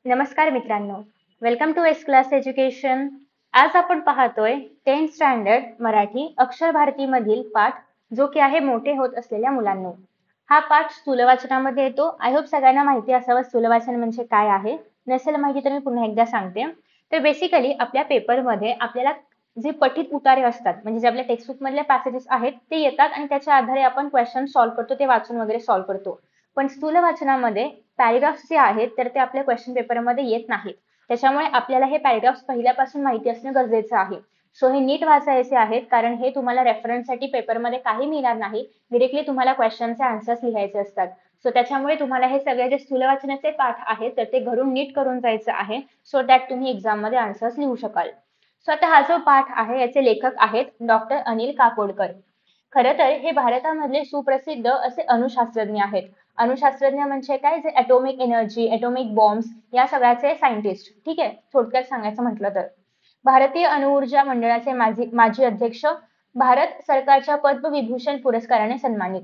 नमस्कार मित्रांनो, welcome to S class education. आज आपण पाहतोय 10th स्टँडर्ड मराठी अक्षर भारती मधील पाठ जो की आहे मोठे होत असलेल्या मुलांनो. हा पाठ स्थूलवाचनामध्ये येतो. आय होप सगळ्यांना माहिती असावं स्थूलवाचन म्हणजे काय आहे. नसेल माहिती तर मी पुन्हा एकदा सांगते. तर बेसिकली आपल्या पेपरमध्ये आपल्याला जे पठित उतारे असतात म्हणजे जे आपल्या टेक्स्टबुक मधले पॅसेजेस आहेत ते येतात आणि त्याच्या आधारे आपण क्वेश्चन सॉल्व्ह करतो, ते वाचून वगैरे सॉल्व्ह करतो. पण स्थूल वाचनामध्ये पॅरेग्राफ्स जे आहेत तर ते आपल्या क्वेश्चन पेपरमध्ये येत नाहीत. त्याच्यामुळे आपल्याला हे पॅरेग्राफ्स पहिल्यापासून माहिती असणं गरजेचं आहे. सो हे नीट वाचायचे आहेत कारण हे तुम्हाला रेफरन्ससाठी पेपरमध्ये काही मिळणार नाही. डिरेक्टली तुम्हाला क्वेश्चनचे आन्सर्स लिहायचे असतात. सो त्याच्यामुळे तुम्हाला हे सगळे जे स्थूल वाचनाचे पाठ आहेत तर ते घरून नीट करून जायचं आहे सो दॅट तुम्ही एक्झाम मध्ये आन्सर्स लिहू शकाल. सो आता हा जो पाठ आहे याचे लेखक आहेत डॉक्टर अनिल काकोडकर. खरं तर हे भारतामधले सुप्रसिद्ध असे अणुशास्त्रज्ञ आहेत. अणुशास्त्रज्ञ म्हणजे काय, जे ॲटॉमिक एनर्जी, ॲटॉमिक बॉम्ब्स या सगळ्याचे सायंटिस्ट. ठीक आहे, थोडक्यात सांगायचं म्हटलं तर भारतीय अणुऊर्जा मंडळाचे माजी अध्यक्ष, भारत सरकारच्या पद्मविभूषण पुरस्काराने सन्मानित.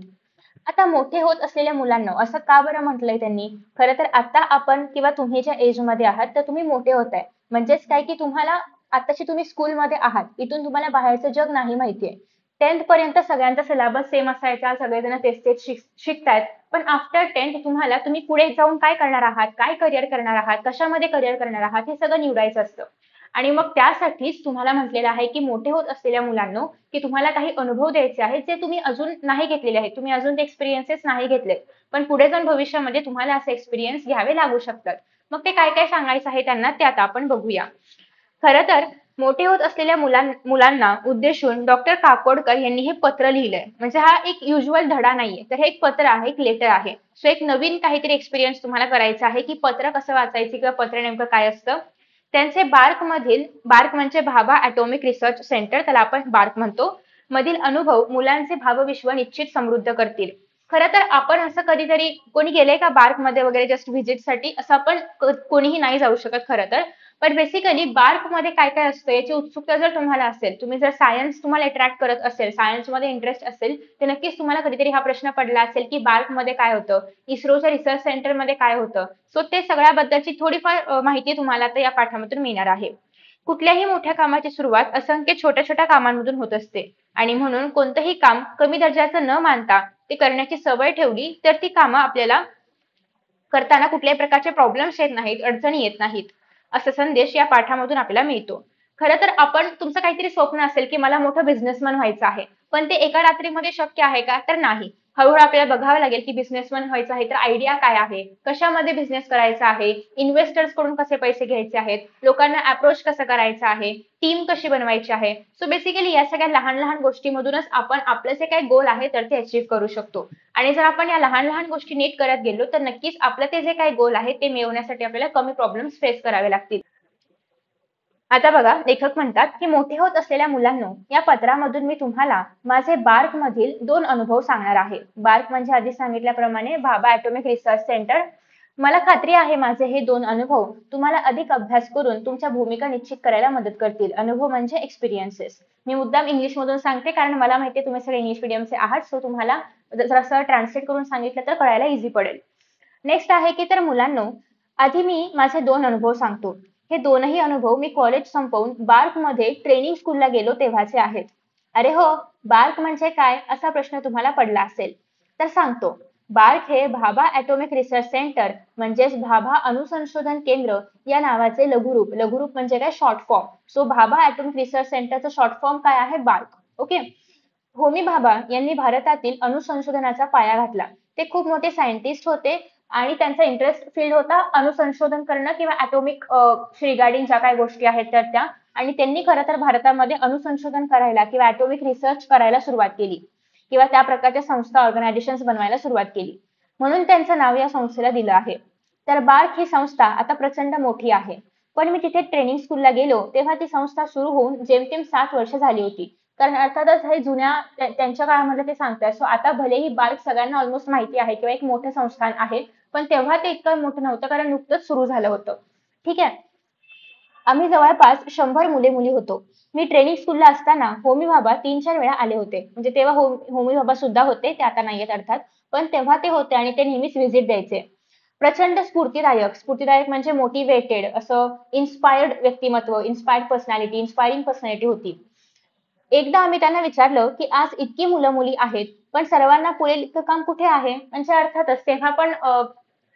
आता मोठे होत असलेल्या मुलांना असं का बरं म्हटलंय त्यांनी? खरं तर आता आपण किंवा तुम्ही ज्या एज मध्ये आहात तर तुम्ही मोठे होत आहे. म्हणजेच काय की तुम्हाला आताशी तुम्ही स्कूलमध्ये आहात, इथून तुम्हाला बाहेरचं जग नाही माहितीये. 10th पर्यंत सगळ्यांचा सिलेबस सेम असायचा, सगळेजण तेच तेच शिकतायत. पण आफ्टर 10th तुम्ही पुढे जाऊन काय करणार आहात, काय करिअर करणार आहात, कशामध्ये करिअर करणार आहात हे सगळं निवडायचं असतं. आणि मग त्यासाठीच तुम्हाला म्हटलेलं आहे की मोठे होत असलेल्या मुलांनो की तुम्हाला काही अनुभव द्यायचे आहेत जे तुम्ही अजून नाही घेतलेले आहेत. तुम्ही अजून ते एक्सपिरियन्सेस नाही घेतले, पण पुढे जाऊन भविष्यामध्ये तुम्हाला असे एक्सपिरियन्स घ्यावे लागू शकतात. मग ते काय काय सांगायचं आहे त्यांना ते आता आपण बघूया. खरं तर मोठे होत असलेल्या मुलांना उद्देशून डॉक्टर काकोडकर यांनी हे पत्र लिहिलंय. म्हणजे हा एक युज्युअल धडा नाहीये, तर हे एक पत्र आहे, एक लेटर आहे. सो एक नवीन काहीतरी एक्सपिरियन्स तुम्हाला करायचा आहे की पत्र कसं वाचायचं किंवा पत्र नेमकं काय असतं. त्यांचे बार्क म्हणजे भाभा ॲटॉमिक रिसर्च सेंटर, त्याला आपण बार्क म्हणतो, मधील अनुभव मुलांचे भावविश्व निश्चित समृद्ध करतील. खरं तर आपण असं कधीतरी कोणी गेलंय का बार्क मध्ये वगैरे जस्ट व्हिजिटसाठी? असं आपण कोणीही नाही जाऊ शकत खरं तर. पण बेसिकली बार्क मध्ये काय काय असतं याची उत्सुकता जर तुम्हाला असेल, तुम्ही जर सायन्स तुम्हाला अट्रॅक्ट करत असेल, सायन्स मध्ये इंटरेस्ट असेल, तर नक्कीच तुम्हाला कधीतरी हा प्रश्न पडला असेल की बार्क मध्ये काय होतं, इस्रोच्या रिसर्च सेंटर मध्ये काय होतं. सो ते सगळ्याबद्दलची थोडीफार माहिती तुम्हाला आता या पाठामधून मिळणार आहे. कुठल्याही मोठ्या कामाची सुरुवात असंख्य छोट्या छोट्या कामांमधून होत असते आणि म्हणून कोणतंही काम कमी दर्जाचं न मानता ते करण्याची सवय ठेवली तर ती कामं आपल्याला करताना कुठल्याही प्रकारचे प्रॉब्लेम्स येत नाहीत, अडचणी येत नाहीत. असा संदेश या पाठामधून आपल्याला मिळतो. खरं तर तुमचं काहीतरी स्वप्न असेल की मला मोठं बिझनेसमन व्हायचं आहे, पण ते एका रात्रीमध्ये शक्य आहे का? तर नाही. हळूहळू आपल्याला बघावं लागेल की बिझनेसमन व्हायचं आहे तर आयडिया काय आहे, कशामध्ये बिझनेस करायचा आहे, इन्व्हेस्टर्स कडून कसे पैसे घ्यायचे आहेत, लोकांना अप्रोच कसं करायचं आहे, टीम कशी बनवायची आहे. सो बेसिकली या सगळ्या लहान लहान गोष्टीमधूनच आपण आपलं जे काही गोल आहे तर ते अचीव्ह करू शकतो. आणि जर आपण या लहान लहान गोष्टी नीट करत गेलो तर नक्कीच आपलं ते जे काही गोल आहे ते मिळवण्यासाठी आपल्याला कमी प्रॉब्लेम्स फेस करावे लागतील. आता बघा, लेखक म्हणतात की मोठे होत असलेल्या मुलांनो, या पत्रामधून मी तुम्हाला माझे बार्क मधील 2 अनुभव सांगणार आहे. बार्क म्हणजे आधी सांगितल्याप्रमाणे भाभा ॲटॉमिक रिसर्च सेंटर. मला खात्री आहे माझे हे 2 अनुभव तुम्हाला अधिक अभ्यास करून तुमच्या भूमिका निश्चित करायला मदत करतील. अनुभव म्हणजे एक्सपिरियन्सेस. मी मुद्दाम इंग्लिश मधून सांगते कारण मला माहिती आहे तुम्ही सगळे इंग्लिश मीडियमचे आहात, सो तुम्हाला जर असं ट्रान्सलेट करून सांगितलं तर कळायला इझी पडेल. नेक्स्ट आहे की तर मुलांनो, आधी मी माझे 2 अनुभव सांगतो. हे दोनही अनुभव मी कॉलेज संपवून बार्क मध्ये ट्रेनिंग स्कूलला गेलो तेव्हाचे आहेत. अरे हो, बार्क म्हणजे काय असा प्रश्न तुम्हाला पडला असेल, तर सांगतो. बार्क हे भाभा ॲटॉमिक रिसर्च सेंटर म्हणजेच भाभा अणुसंशोधन केंद्र या नावाचे लघुरूप. लघुरूप म्हणजे काय, short form. So Bhabha atomic research सेंटरचं शॉर्ट फॉर्म काय आहे? बार्क. ओके. होमी भाभा यांनी भारतातील अणुसंशोधनाचा पाया घातला. ते खूप मोठे सायंटिस्ट होते आणि त्यांचा इंटरेस्ट फील्ड होता अणुसंशोधन करणं किंवा ॲटॉमिक रिगार्डिंग ज्या काही गोष्टी आहेत तर त्या. आणि त्यांनी खरं तर भारतामध्ये अणुसंशोधन करायला किंवा ॲटॉमिक रिसर्च करायला सुरुवात केली किंवा त्या प्रकारच्या संस्था, ऑर्गनायझेशन्स बनवायला सुरुवात केली. म्हणून त्यांचं नाव या संस्थेला दिलं आहे. तर बार्क ही संस्था आता प्रचंड मोठी आहे. पण मी तिथे ट्रेनिंग स्कूलला गेलो तेव्हा ती संस्था सुरू होऊन जेमतेम 7 वर्ष झाली होती. कारण अर्थातच हे त्यांच्या काळामध्ये ते सांगतात. सो आता भलेही बार्क सगळ्यांना ऑलमोस्ट माहिती आहे किंवा एक मोठं संस्थान आहे, पण तेव्हा ते इतकं मोठं नव्हतं कारण नुकतंच सुरू झालं होतं. ठीक आहे. आम्ही जवळपास 100 मुले मुली होतो. मी ट्रेनिंग स्कूलला असताना होमी भाभा 3-4 वेळा आले होते. म्हणजे तेव्हा होमी भाभा सुद्धा होते, ते आता नाहीयेत अर्थात, पण तेव्हा ते होते आणि ते नेहमीच व्हिजिट द्यायचे. प्रचंड स्फूर्तिदायक म्हणजे मोटिवेटेड असं इन्स्पायर्ड व्यक्तिमत्व, इन्स्पायर्ड पर्सनॅलिटी, इन्स्पायरिंग पर्सनॅलिटी होती. एकदा आम्ही त्यांना विचारलं, की आज इतकी मुलं-मुली आहेत, पण सर्वांना पुरेल इतकं काम कुठे आहे? म्हणजे अर्थातच तेव्हा पण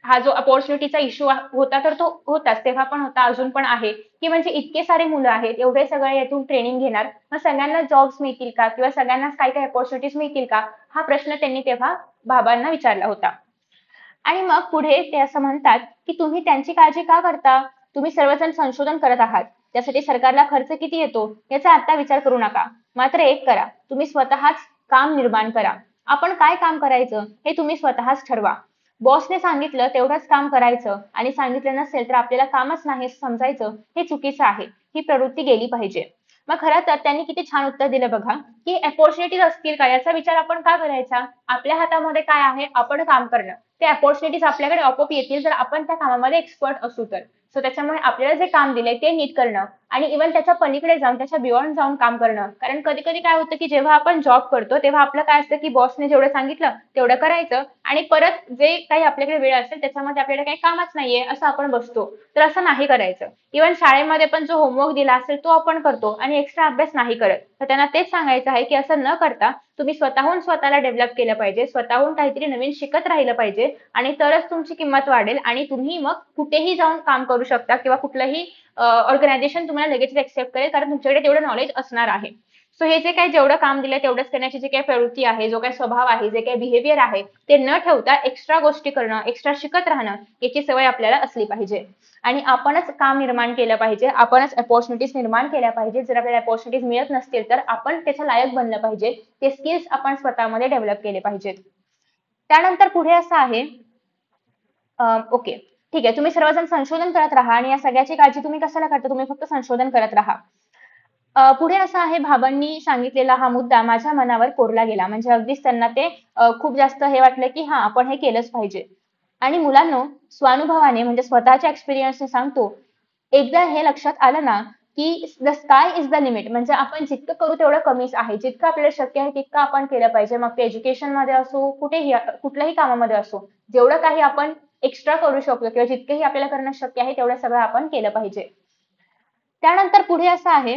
हा जो अपॉर्च्युनिटीचा इश्यू होता तर तो होताच. तेव्हा पण होता, अजून पण आहे, की म्हणजे इतके सारे मुलं आहेत, एवढे सगळे यातून ट्रेनिंग घेणार, मग सगळ्यांना जॉब्स मिळतील का? किंवा सगळ्यांनाच काही-काही अपॉर्च्युनिटीज मिळतील का? हा प्रश्न त्यांनी तेव्हा बाबांना विचारला होता. आणि मग पुढे ते असं म्हणतात, की तुम्ही त्यांची काळजी का करता? तुम्ही सर्वजण संशोधन करत आहात. त्यासाठी सरकारला खर्च किती येतो याचा आता विचार करू नका. मात्र एक करा, तुम्ही स्वतःच काम निर्माण करा. आपण काय काम करायचं हे तुम्ही स्वतःच ठरवा. बॉसने सांगितलं तेवढंच काम करायचं आणि सांगितलं नसेल तर आपल्याला कामच नाही असं समजायचं हे चुकीचं आहे. ही प्रवृत्ती गेली पाहिजे. मग खरं तर त्यांनी किती छान उत्तर दिलं बघा, की अपॉर्च्युनिटीज असतील का याचा विचार आपण का करायचा? आपल्या हातामध्ये काय आहे? आपण काम करणं. ते अपॉर्च्युनिटीज आपल्याकडे आपोआप येतील जर आपण त्या कामामध्ये एक्सपर्ट असू तर. सो त्याच्यामुळे आपल्याला जे काम दिलंय ते नीट करणं आणि इव्हन त्याच्या पलीकडे जाऊन त्याच्या बियॉन्ड जाऊन काम करणं. कारण कधी-कधी काय होतं, की जेव्हा आपण जॉब करतो तेव्हा आपलं काय असतं, की बॉसने जेवढं सांगितलं तेवढं करायचं आणि परत जे काही आपल्याकडे वेळ असेल त्याच्यामध्ये आपल्याला काही कामच नाहीये असं आपण बसतो. तर असं नाही करायचं. इव्हन शाळेमध्ये पण जो होमवर्क दिला असेल तो आपण करतो आणि एक्स्ट्रा अभ्यास नाही करत. तर त्यांना तेच सांगायचं आहे, की असं न करता तुम्ही स्वतःहून स्वतःला डेव्हलप केलं पाहिजे. स्वतःहून काहीतरी नवीन शिकत राहिलं पाहिजे आणि तरच तुमची किंमत वाढेल आणि तुम्ही मग कुठेही जाऊन काम करू शकता किंवा कुठलंही ऑर्गनायझेशन तुम्हाला लगेचच एक्सेप्ट करेल कारण तुमच्याकडे तेवढं नॉलेज असणार आहे. सो हे जे काही जेवढं काम दिलंय तेवढंच करण्याची जी काही प्रवृत्ती आहे, जो काही स्वभाव आहे, जे काही बिहेवियर आहे, ते न ठेवता एक्स्ट्रा गोष्टी करणं, एक्स्ट्रा शिकत राहणं याची सवय आपल्याला असली पाहिजे. आणि आपणच काम निर्माण केलं पाहिजे. आपणच अपॉर्च्युनिटीज निर्माण केल्या पाहिजे. जर आपल्याला अपॉर्च्युनिटीज मिळत नसतील तर आपण त्याच्या लायक बनलं पाहिजे. ते स्किल्स आपण स्वतःमध्ये डेव्हलप केले पाहिजेत. त्यानंतर पुढे असं आहे ओके. ठीक आहे. तुम्ही सर्वजण संशोधन करत राहा आणि या सगळ्याची काळजी तुम्ही कशाला करता? तुम्ही फक्त संशोधन करत राहा. पुढे असं आहे बाबांनी सांगितलेला हा मुद्दा माझ्या मनावर कोरला गेला. म्हणजे अगदीच त्यांना ते खूप जास्त हे वाटलं, की हां, आपण हे केलंच पाहिजे. आणि मुलांनो, स्वानुभवाने म्हणजे स्वतःच्या एक्सपिरियन्सने सांगतो, एकदा हे लक्षात आलं ना, की the sky is the limit म्हणजे आपण जितकं करू तेवढं कमीच आहे. जितकं आपल्याला शक्य आहे तितकं आपण केलं पाहिजे. मग ते एज्युकेशनमध्ये असो, कुठेही कुठल्याही कामामध्ये असो. जेवढं काही आपण एक्स्ट्रा करू शकतो किंवा जितकंही आपल्याला करणं शक्य आहे तेवढं सगळं आपण केलं पाहिजे. त्यानंतर पुढे असं आहे,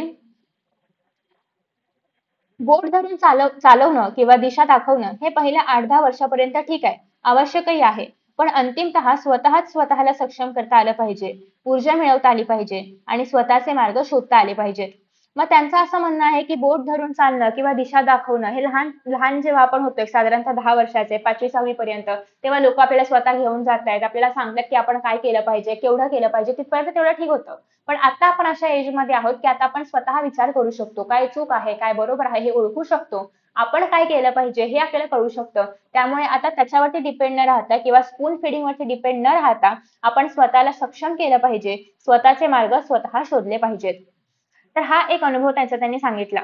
बोट धरून चालवणं किंवा दिशा दाखवणं हे पहिल्या 8-10 वर्षापर्यंत ठीक आहे. आवश्यकही आहे. पण अंतिमतः स्वतःच स्वतःला सक्षम करता आलं पाहिजे. ऊर्जा मिळवता आली पाहिजे आणि स्वतःचे मार्ग शोधता आले पाहिजेत. मग त्यांचं असं म्हणणं आहे, की बोट धरून चालणं किंवा दिशा दाखवणं हे लहान लहान जेव्हा आपण होतो साधारणतः 10 वर्षाचे 5वी-6वी पर्यंत तेव्हा लोकं आपल्याला स्वतः घेऊन जातायत. आपल्याला सांगतात, की आपण काय केलं पाहिजे, केवढं केलं पाहिजे. तिथपर्यंत तेवढं ठीक होतं. पण आता आपण अशा एजमध्ये आहोत, की आता आपण स्वतः विचार करू शकतो. काय चूक आहे, काय बरोबर आहे हे ओळखू शकतो. आपण काय केलं पाहिजे हे आपल्याला कळू शकतं. त्यामुळे आता त्याच्यावरती डिपेंड न राहता किंवा स्पून फीडिंग वरती डिपेंड न राहता आपण स्वतःला सक्षम केलं पाहिजे. स्वतःचे मार्ग स्वतः शोधले पाहिजेत. तर हा एक अनुभव त्यांनी सांगितला.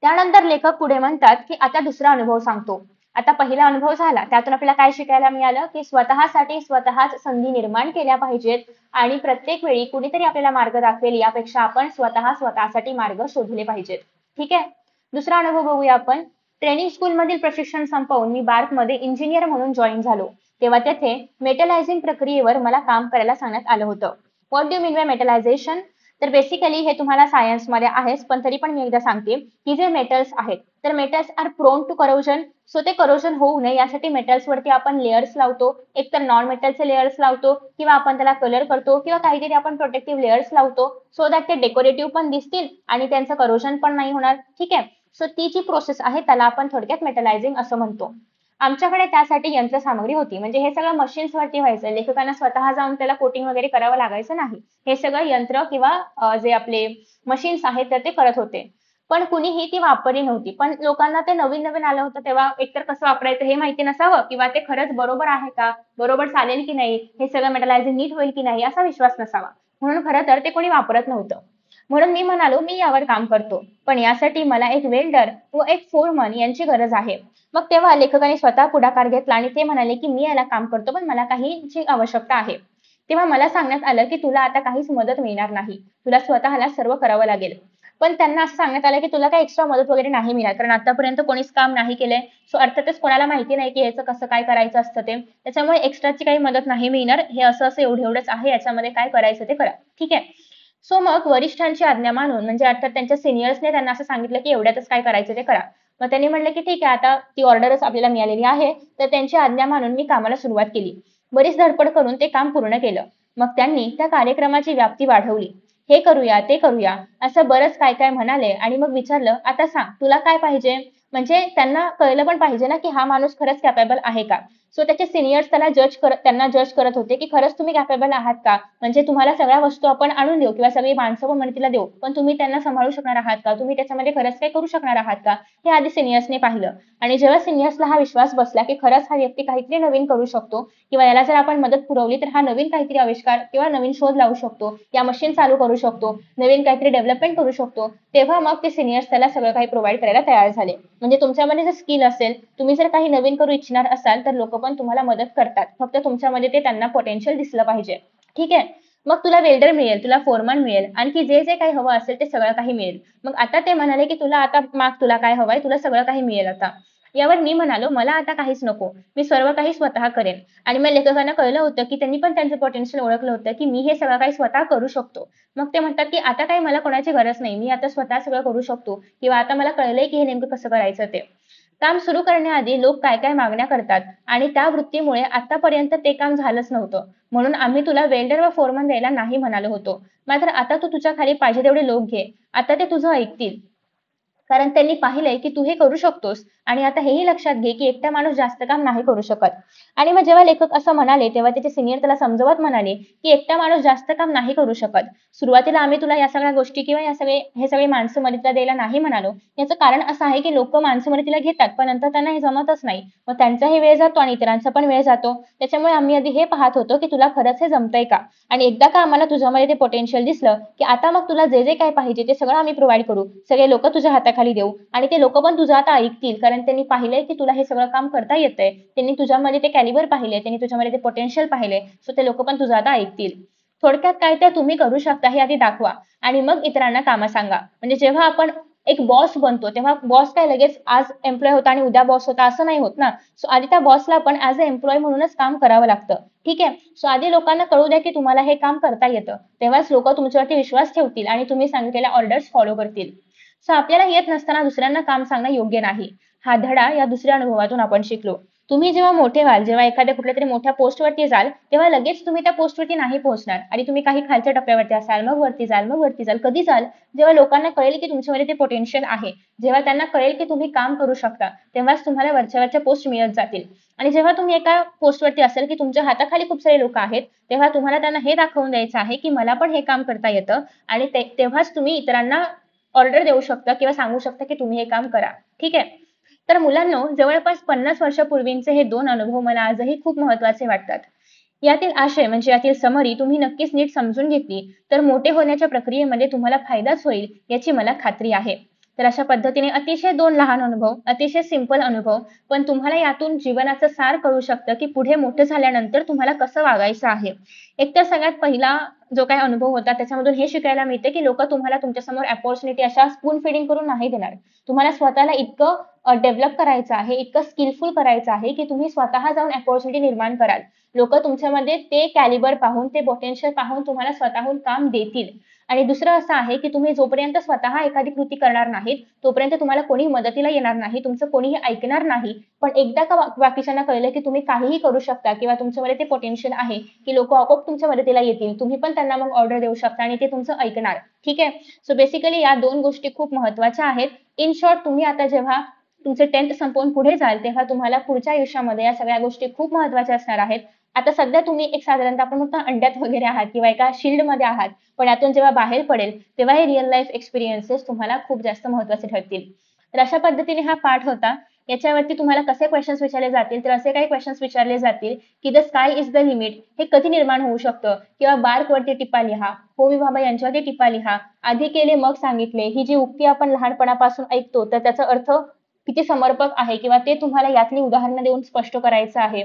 त्यानंतर लेखक पुढे म्हणतात, की आता दुसरा अनुभव सांगतो. आता पहिला अनुभव झाला. त्यातून आपल्याला काय शिकायला मिळालं, की स्वतःसाठी स्वतःच संधी निर्माण केल्या पाहिजेत आणि प्रत्येक वेळी कुणीतरी आपल्याला मार्ग दाखवेल यापेक्षा आपण स्वतःसाठी मार्ग शोधले पाहिजेत. ठीक आहे? दुसरा अनुभव बघूया आपण. ट्रेनिंग स्कूलमधील प्रशिक्षण संपवून मी बार्कमध्ये इंजिनियर म्हणून जॉइन झालो. तेव्हा तेथे मेटलायझिंग प्रक्रियेवर मला काम करायला सांगण्यात आलं होतं. What do you mean by metallization? तर बेसिकली हे तुम्हाला सायन्समध्ये आहेच, पण तरी पण मी एकदा सांगते, की जे मेटल्स आहेत, तर metals are prone to corrosion. So ते करोजन होऊ नये यासाठी मेटल्स वरती आपण लेयर्स लावतो. एक तर नॉन मेटलचे लेयर्स लावतो किंवा आपण त्याला कलर करतो किंवा काहीतरी आपण प्रोटेक्टिव्ह लेयर्स लावतो सो दॅट ते डेकोरेटिव्ह पण दिसतील आणि त्यांचं करोजन पण नाही होणार. ठीक आहे. सो ती जी प्रोसेस आहे त्याला आपण थोडक्यात मेटलायझिंग असं म्हणतो. आमच्याकडे त्यासाठी यंत्रसामग्री होती. म्हणजे हे सगळं मशीन्स वरती व्हायचं. लेखकांना स्वतः जाऊन त्याला कोटिंग वगैरे करावं लागायचं नाही. हे सगळं यंत्र किंवा जे आपले मशीन्स आहेत तर ते करत होते. पण कुणीही ती वापरली नव्हती. पण लोकांना ते नवीन-नवीन आलं होतं तेव्हा एकतर कसं वापरायचं हे माहिती नसावं किंवा ते खरंच बरोबर आहे का? बरोबर चालेल की नाही? हे सगळं मेटलायझिंग नीट होईल की नाही? असा विश्वास नसावा. म्हणून खरं तर ते कोणी वापरत नव्हतं. म्हणून मी म्हणालो, मी यावर काम करतो. पण यासाठी मला एक वेल्डर व एक फोरमन यांची गरज आहे. मग तेव्हा लेखकाने स्वतः पुढाकार घेतला आणि ते म्हणाले, की मी याला काम करतो पण मला काहीची आवश्यकता आहे. तेव्हा मला सांगण्यात आलं, की तुला आता काहीच मदत मिळणार नाही. तुला स्वतःला सर्व करावं लागेल. पण त्यांना असं सांगण्यात आलं की तुला काही एक्स्ट्रा मदत वगैरे नाही मिळणार, कारण आतापर्यंत कोणीच काम नाही केलंय. सो अर्थातच कोणाला माहिती नाही की याचं कसं काय करायचं असतं ते. त्याच्यामुळे एक्स्ट्राची काही मदत नाही मिळणार. हे असं असं एवढंच आहे, याच्यामध्ये काय करायचं ते करा. ठीक आहे. सो मग वरिष्ठांची आज्ञा मानून, म्हणजे अर्थात त्यांच्या सिनियर्सने त्यांना असं सांगितलं की एवढ्यातच काय करायचं ते करा. मग त्यांनी म्हटलं की ठीक आहे, आता ती ऑर्डरच आपल्याला मिळालेली आहे, तर त्यांची आज्ञा मानून मी कामाला सुरुवात केली. बरीच धडपड करून ते काम पूर्ण केलं. मग त्यांनी त्या कार्यक्रमाची व्याप्ती वाढवली. हे करूया, ते करूया, असं बरंच काय काय म्हणाले आणि मग विचारलं, आता सांग तुला काय पाहिजे? म्हणजे त्यांना कळलं पण पाहिजे ना की हा माणूस खरंच कॅपेबल आहे का. सो त्याचे सिनियर्स त्यांना जज करत होते की खरंच तुम्ही कॅपेबल आहात का, म्हणजे तुम्हाला सगळ्या वस्तू आपण आणून देऊ किंवा सगळी माणसं पण मदतीला देऊ, पण तुम्ही त्यांना सांभाळू शकणार आहात का, तुम्ही त्याच्यामध्ये खरंच काही करू शकणार आहात का, हे आधी सिनियर्सने पाहिलं. आणि जेव्हा सिनियर्सला हा विश्वास बसला की खरंच हा व्यक्ती काहीतरी नवीन करू शकतो किंवा याला जर आपण मदत पुरवली तर हा नवीन काहीतरी आविष्कार किंवा नवीन शोध लावू शकतो, या मशीन चालू करू शकतो, नवीन काहीतरी डेव्हलपमेंट करू शकतो, तेव्हा मग ते सिनियर्स त्याला सगळं काही प्रोव्हाइड करायला तयार झाले. म्हणजे तुमच्यामध्ये जर स्किल असेल, तुम्ही जर काही नवीन करू इच्छिणार असाल, तर लोक पण तुम्हाला मदत करतात. फक्त तुमच्यामध्ये ते त्यांना पोटेन्शियल दिसलं पाहिजे. ठीक आहे. मग तुला वेल्डर मिळेल, तुला फोरमन मिळेल, आणखी जे जे काही हवं असेल ते सगळं काही मिळेल. मग आता ते म्हणाले की तुला आता माग, तुला काय हवंय, तुला सगळं काही मिळेल आता. यावर मी म्हणालो, मला आता काहीच नको, मी सर्व काही स्वतः करेन. आणि मग लेखकांना कळलं होतं की त्यांनी पण त्यांचं पोटेन्शियल ओळखलं होतं की मी हे सगळं काही स्वतः करू शकतो. मग ते म्हणतात की आता काही मला कोणाची गरज नाही, मी आता स्वतः सगळं करू शकतो किंवा आता मला कळलंय की हे नेमकं कसं करायचं ते. काम सुरू करण्याआधी लोक काय काय मागण्या करतात आणि त्या वृत्तीमुळे आतापर्यंत ते काम झालंच नव्हतं. म्हणून आम्ही तुला वेल्डर व फोरमन द्यायला नाही म्हणालो होतो. मात्र आता तू तुझ्या खाली पाहिजे तेवढे लोक घे. आता ते तुझं ऐकतील. कारण त्यांनी पाहिलंय की तू हे करू शकतोस. आणि आता हेही लक्षात घे की एकटा माणूस जास्त काम नाही करू शकत. आणि मग जेव्हा लेखक असं म्हणाले, तेव्हा त्याचे सिनियर त्याला समजवत म्हणाले की एकटा माणूस जास्त काम नाही करू शकत. सुरुवातीला आम्ही तुला या सगळ्या गोष्टी किंवा हे सगळे माणसं मदतीला द्यायला नाही म्हणालो. याचं कारण असं आहे की लोक माणसं मदतीला घेतात, पण नंतर त्यांना हे जमतच नाही. मग त्यांचाही वेळ जातो आणि इतरांचा पण वेळ जातो. त्याच्यामुळे आम्ही आधी हे पाहत होतो की तुला खरंच हे जमतंय का. आणि एकदा का आम्हाला तुझ्यामध्ये ते पोटेन्शियल दिसलं की आता मग तुला जे जे काय पाहिजे ते सगळं आम्ही प्रोव्हाइड करू, सगळे लोक तुझ्या हाताखाली देऊ आणि ते लोक पण तुझं आता ऐकतील, कारण त्यांनी पाहिलंय की तुला हे सगळं काम करता येतंय. त्यांनी तुझ्यामध्ये ते कॅलिबर पाहिले, त्यांनी तुझ्यामध्ये ते पोटेन्शियल पाहिले. सो ते लोक पण तुझं आता ऐकतील. थोडक्यात काय, तर तुम्ही करू शकता हे आधी दाखवा आणि मग इतरांना कामं सांगा. म्हणजे जेव्हा आपण एक बॉस बनतो तेव्हा बॉस काय लगेच आज एम्प्लॉय होता आणि उद्या बॉस होता असं नाही होत ना. सो आधी त्या बॉसला आपण ऍज अ एम्प्लॉय म्हणूनच काम करावं लागतं. ठीक आहे. सो आधी लोकांना कळू द्या की तुम्हाला हे काम करता येतं, तेव्हाच लोक तुमच्यावरती विश्वास ठेवतील आणि तुम्ही सांगितलेल्या ऑर्डर्स फॉलो करतील. सो आपल्याला येत नसताना दुसऱ्यांना काम सांगणं योग्य नाही. हा धडा या दुसऱ्या अनुभवातून आपण शिकलो. तुम्ही जेव्हा मोठे व्हाल, जेव्हा एखाद्या कुठल्यातरी मोठ्या पोस्टवरती जाल, तेव्हा लगेच तुम्ही त्या पोस्टवरती नाही पोहोचणार आणि तुम्ही काही खालच्या टप्प्यावरती असाल, मग वरती जाल, मग वरती जाल. कधी जाल? जेव्हा लोकांना कळेल की तुमच्यामध्ये ते पोटेन्शियल आहे, जेव्हा त्यांना कळेल की तुम्ही काम करू शकता, तेव्हाच तुम्हाला वरच्या वरच्या पोस्ट मिळत जातील. आणि जेव्हा तुम्ही एका पोस्टवरती असेल की तुमच्या हाताखाली खूप सारे लोक आहेत, तेव्हा तुम्हाला त्यांना हे दाखवून द्यायचं आहे की मला पण हे काम करता येतं आणि तेव्हाच तुम्ही इतरांना ऑर्डर देऊ शकता किंवा सांगू शकता की तुम्ही हे काम करा. ठीक आहे. तर मुलांनो, जवळपास 50 वर्षापूर्वीचे हे 2 अनुभव मला आजही खूप महत्त्वाचे वाटतात. यातील आशय म्हणजे यातील समरी तुम्ही नक्कीच नीट समजून घेतली तर मोठे होण्याच्या प्रक्रियेमध्ये तुम्हाला फायदाच होईल याची मला खात्री आहे. तर अशा पद्धतीने अतिशय 2 लहान अनुभव, अतिशय सिंपल अनुभव, पण तुम्हाला यातून जीवनाचं सार कळू शकतं की पुढे मोठं झाल्यानंतर तुम्हाला कसं वागायचं आहे. एकतर सगळ्यात पहिला जो काही अनुभव होता त्याच्यामधून हे शिकायला मिळते की लोक तुम्हाला तुमच्यासमोर अपॉर्च्युनिटी अशा स्पून फीडिंग करून नाही देणार. तुम्हाला स्वतःला इतकं डेव्हलप करायचं आहे, इतकं स्किलफुल करायचं आहे की तुम्ही स्वतः जाऊन अपॉर्च्युनिटी निर्माण कराल. लोक तुमच्यामध्ये ते कॅलिबर पाहून, ते पोटेन्शियल पाहून तुम्हाला स्वतःहून काम देतील. आणि दुसरं असं आहे की तुम्ही जोपर्यंत स्वतः एखादी कृती करणार नाहीत, तोपर्यंत तुम्हाला कोणी मदतीला येणार नाही, तुमचं कोणीही ऐकणार नाही. पण एकदा का बाकीच्यांना कळलं की तुम्ही काहीही करू शकता किंवा तुमच्यामध्ये ते पोटेन्शियल आहे, की लोक आपोआप तुमच्या मदतीला येतील, तुम्ही पण त्यांना मग ऑर्डर देऊ शकता आणि ते तुमचं ऐकणार. ठीक आहे. सो बेसिकली या 2 गोष्टी खूप महत्त्वाच्या आहेत. इन शॉर्ट, तुम्ही आता जेव्हा तुमचे 10th संपवून पुढे जाल, तेव्हा तुम्हाला पुढच्या आयुष्यामध्ये या सगळ्या गोष्टी खूप महत्त्वाच्या असणार आहेत. आता सध्या तुम्ही एक साधारणतः आपण म्हणतो अंड्यात वगैरे आहात किंवा एका शील्डमध्ये आहात, पण यातून जेव्हा बाहेर पडेल तेव्हा हे रिअल लाईफ एक्सपिरियन्सेस तुम्हाला खूप जास्त महत्त्वाचे ठरतील. तर अशा पद्धतीने हा पाठ होता. याच्यावरती तुम्हाला कसे क्वेश्चन्स विचारले जातील, तर असे काही क्वेश्चन्स विचारले जातील की the sky is the limit हे कधी निर्माण होऊ शकतं, किंवा बार्क वरती टिपा लिहा, होमी भाभा यांच्यावरती टिपा लिहा, आधी केले मग सांगितले, ही जी उक्ती आपण लहानपणापासून ऐकतो तर त्याचा अर्थ किती समर्पक आहे किंवा ते तुम्हाला यातली उदाहरणं देऊन स्पष्ट करायचं आहे.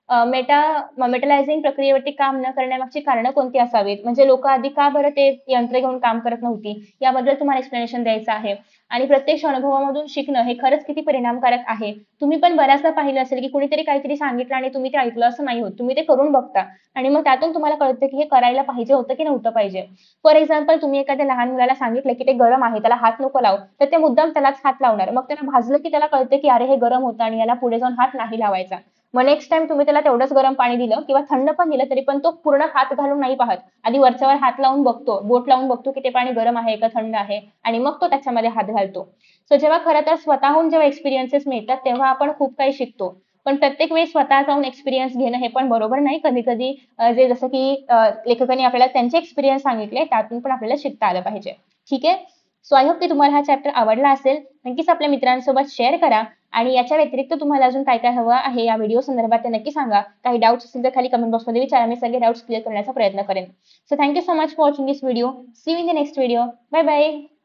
मेटलायझिंग प्रक्रियेवरती काम न करण्यामागची कारणं कोणती असावीत? म्हणजे लोक आधी का बरं ते यंत्र घेऊन काम करत नव्हती? याबद्दल तुम्हाला एक्सप्लेनेशन द्यायचं आहे. आणि प्रत्यक्ष अनुभवामधून शिकणं हे खरंच किती परिणामकारक आहे. तुम्ही पण बऱ्याचदा पाहिलं असेल, की कुणीतरी काहीतरी सांगितलं आणि तुम्ही ते ऐकलं असं नाही होत. तुम्ही ते करून बघता आणि मग त्यातून तुम्हाला कळतं, की हे करायला पाहिजे होतं की नव्हतं पाहिजे. फॉर एक्झाम्पल तुम्ही एखाद्या लहान मुलाला सांगितलं, की ते गरम आहे, त्याला हात नको लावू, तर ते मुद्दाम त्यालाच हात लावणार. मग त्याला भाजलं, की त्याला कळतं, की अरे हे गरम होतं आणि याला पुढे जाऊन हात नाही लावायचा. मग नेक्स्ट टाईम तुम्ही त्याला तेवढंच गरम पाणी दिलं किंवा थंड पण दिलं, तरी पण तो पूर्ण हात घालून नाही पाहत. आधी वरच्यावर हात लावून बघतो, बोट लावून बघतो, की ते पाणी गरम आहे का थंड आहे आणि मग तो त्याच्यामध्ये हात घालतो. सो जेव्हा खरं तर स्वतःहून जेव्हा एक्सपिरियन्सेस मिळतात, तेव्हा आपण खूप काही शिकतो. पण प्रत्येक वेळी स्वतः जाऊन एक्सपिरियन्स घेणं हे पण बरोबर नाही. कधी-कधी जे जसं की लेखकांनी आपल्याला त्यांचे एक्सपिरियन्स सांगितले, त्यातून पण आपल्याला शिकता आलं पाहिजे. ठीक आहे? सो आय होप की तुम्हाला हा चॅप्टर आवडला असेल. नक्कीच आपल्या मित्रांसोबत शेअर करा आणि याच्या व्यतिरिक्त तुम्हाला अजून काय काय हवं आहे या व्हिडिओ संदर्भात ते नक्की सांगा. काही डाउट्स असतील तर खाली कमेंट बॉक्समध्ये विचारा. मी सगळे डाउट्स क्लिअर करण्याचा प्रयत्न करेन. So thank you so much for watching this video. See you in the next video. Bye bye.